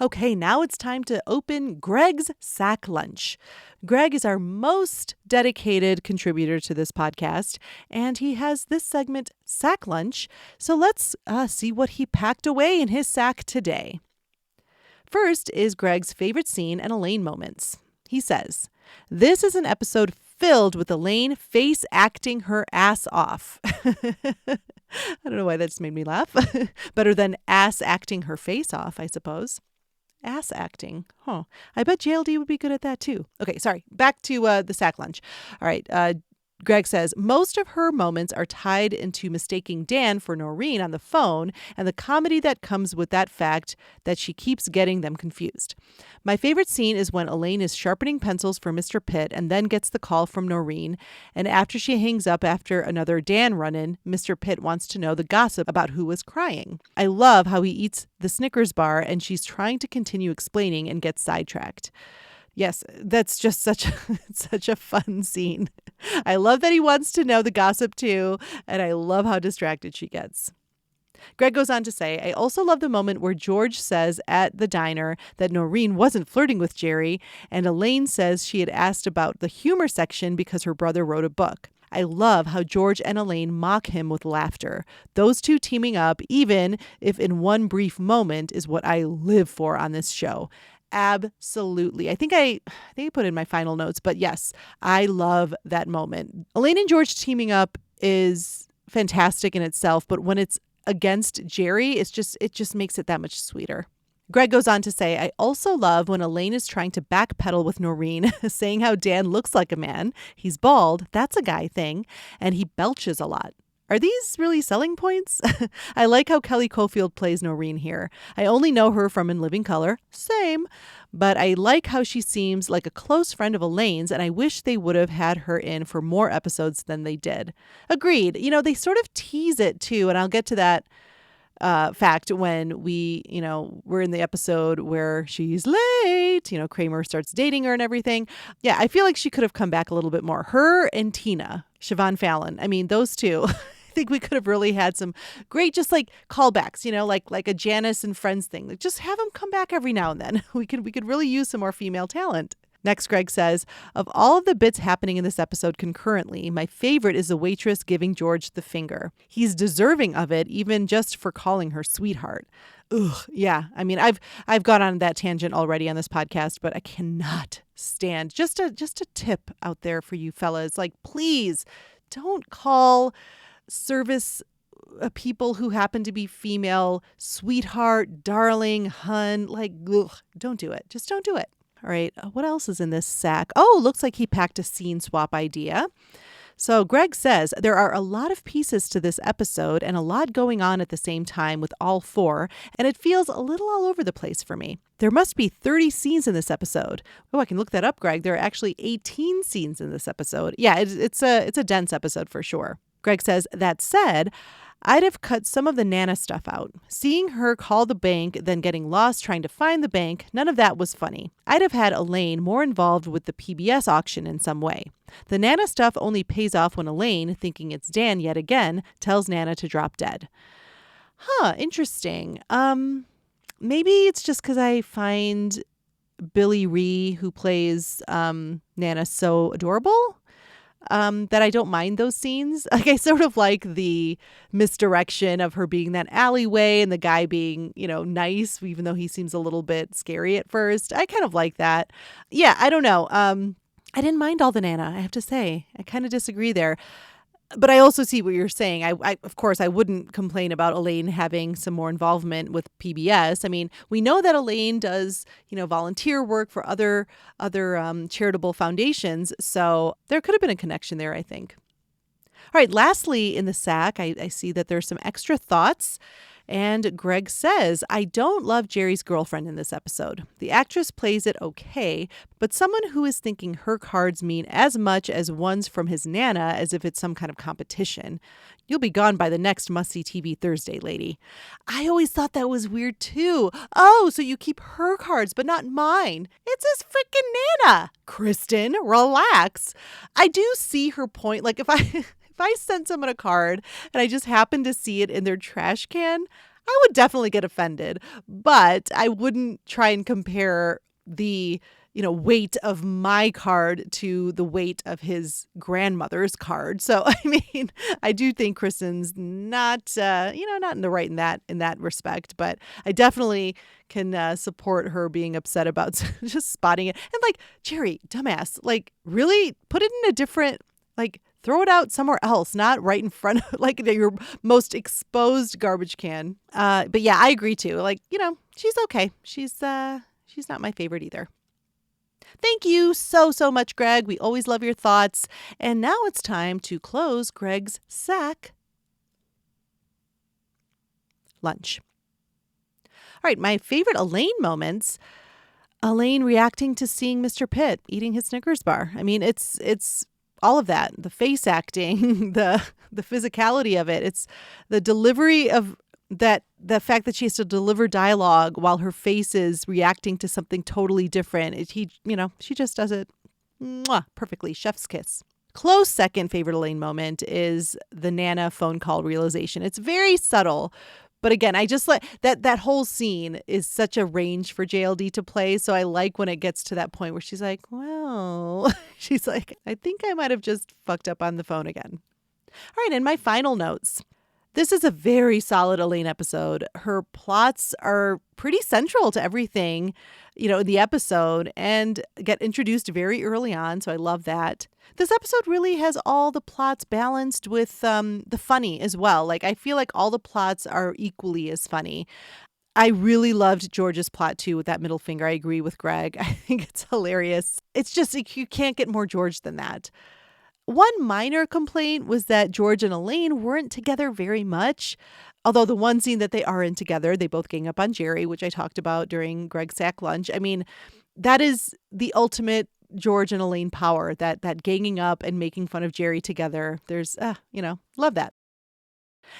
Okay, now it's time to open Greg's Sack Lunch. Greg is our most dedicated contributor to this podcast, and he has this segment, Sack Lunch. So let's see what he packed away in his sack today. First is Greg's favorite scene and Elaine moments. He says, this is an episode filled with Elaine face acting her ass off. I don't know why that just made me laugh. Better than ass acting her face off, I suppose. Ass acting. Huh. I bet JLD would be good at that too. Okay, sorry. Back to the sack lunch. All right. Greg says, most of her moments are tied into mistaking Dan for Noreen on the phone and the comedy that comes with that fact that she keeps getting them confused. My favorite scene is when Elaine is sharpening pencils for Mr. Pitt and then gets the call from Noreen. And after she hangs up after another Dan run-in, Mr. Pitt wants to know the gossip about who was crying. I love how he eats the Snickers bar and she's trying to continue explaining and gets sidetracked. Yes, that's just such a fun scene. I love that he wants to know the gossip too, and I love how distracted she gets. Greg goes on to say, I also love the moment where George says at the diner that Noreen wasn't flirting with Jerry, and Elaine says she had asked about the humor section because her brother wrote a book. I love how George and Elaine mock him with laughter. Those two teaming up, even if in one brief moment, is what I live for on this show. Absolutely. I think I put in my final notes, but yes, I love that moment. Elaine and George teaming up is fantastic in itself, but when it's against Jerry, it just makes it that much sweeter. Greg goes on to say, I also love when Elaine is trying to backpedal with Noreen, saying how Dan looks like a man. He's bald. That's a guy thing. And he belches a lot. Are these really selling points? I like how Kelly Caulfield plays Noreen here. I only know her from In Living Color. Same. But I like how she seems like a close friend of Elaine's, and I wish they would have had her in for more episodes than they did. Agreed. They sort of tease it too, and I'll get to that fact when we're in the episode where she's late, Kramer starts dating her and everything. Yeah, I feel like she could have come back a little bit more. Her and Tina, Siobhan Fallon. I mean, those two. I think we could have really had some great, just like callbacks, like a Janice and Friends thing. Like, just have them come back every now and then. We could really use some more female talent. Next, Greg says, of all of the bits happening in this episode concurrently, my favorite is the waitress giving George the finger. He's deserving of it, even just for calling her sweetheart. Ugh, yeah. I mean, I've gone on that tangent already on this podcast, but I cannot stand. Just a tip out there for you fellas. Like, please don't call service people who happen to be female sweetheart, darling, hun. Like, ugh, don't do it. Just don't do it. All right, what else is in this sack? Oh, looks like he packed a scene swap idea. So Greg says there are a lot of pieces to this episode and a lot going on at the same time with all four, and it feels a little all over the place for me. There must be 30 scenes in this episode. Oh, I can look that up, Greg. There are actually 18 scenes in this episode. Yeah, it's a dense episode for sure. Greg says, that said, I'd have cut some of the Nana stuff out. Seeing her call the bank, then getting lost trying to find the bank, none of that was funny. I'd have had Elaine more involved with the PBS auction in some way. The Nana stuff only pays off when Elaine, thinking it's Dan yet again, tells Nana to drop dead. Interesting. Maybe it's just because I find Billy Ree, who plays Nana, so adorable. That I don't mind those scenes. Like, I sort of like the misdirection of her being that alleyway and the guy being, nice, even though he seems a little bit scary at first. I kind of like that. Yeah, I don't know. I didn't mind all the Nana, I have to say. I kind of disagree there. But I also see what you're saying. I of course, I wouldn't complain about Elaine having some more involvement with PBS. I mean, we know that Elaine does, volunteer work for other charitable foundations. So there could have been a connection there, I think. All right. Lastly, in the sack, I see that there's some extra thoughts. And Greg says, I don't love Jerry's girlfriend in this episode. The actress plays it okay, but someone who is thinking her cards mean as much as ones from his Nana as if it's some kind of competition. You'll be gone by the next must-see TV Thursday, lady. I always thought that was weird too. Oh, so you keep her cards, but not mine. It's his freaking Nana. Kristen, relax. I do see her point. Like, if I sent someone a card and I just happened to see it in their trash can, I would definitely get offended. But I wouldn't try and compare the, weight of my card to the weight of his grandmother's card. So, I mean, I do think Kristen's not, not in the right in that respect. But I definitely can support her being upset about just spotting it. And like, Jerry, dumbass, like, really put it in a different, like, throw it out somewhere else, not right in front of like your most exposed garbage can. But yeah, I agree too. Like, she's okay. She's not my favorite either. Thank you so much, Greg. We always love your thoughts. And now it's time to close Greg's sack lunch. All right, my favorite Elaine moments. Elaine reacting to seeing Mr. Pitt eating his Snickers bar. I mean, it's all of that, the face acting, the physicality of it. It's the delivery of that, the fact that she has to deliver dialogue while her face is reacting to something totally different. She just does it perfectly. Chef's kiss. Close second favorite Elaine moment is the Nana phone call realization. It's very subtle. But again, I just like that whole scene is such a range for JLD to play. So I like when it gets to that point where she's like, well, she's like, I think I might have just fucked up on the phone again. All right. And my final notes. This is a very solid Elaine episode. Her plots are pretty central to everything, in the episode and get introduced very early on. So I love that. This episode really has all the plots balanced with the funny as well. Like, I feel like all the plots are equally as funny. I really loved George's plot too with that middle finger. I agree with Greg. I think it's hilarious. It's just, you can't get more George than that. One minor complaint was that George and Elaine weren't together very much. Although the one scene that they are in together, they both gang up on Jerry, which I talked about during Greg's sack lunch. I mean, that is the ultimate George and Elaine power, that ganging up and making fun of Jerry together. There's, love that.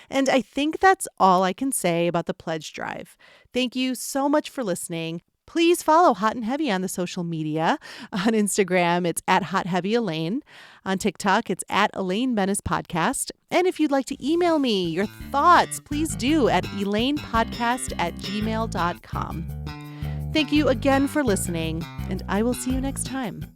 And I think that's all I can say about the pledge drive. Thank you so much for listening. Please follow Hot and Heavy on the social media. On Instagram, it's @HotHeavyElaine. On TikTok, it's @ElaineBennisPodcast. And if you'd like to email me your thoughts, please do at elainepodcast@gmail.com. Thank you again for listening, and I will see you next time.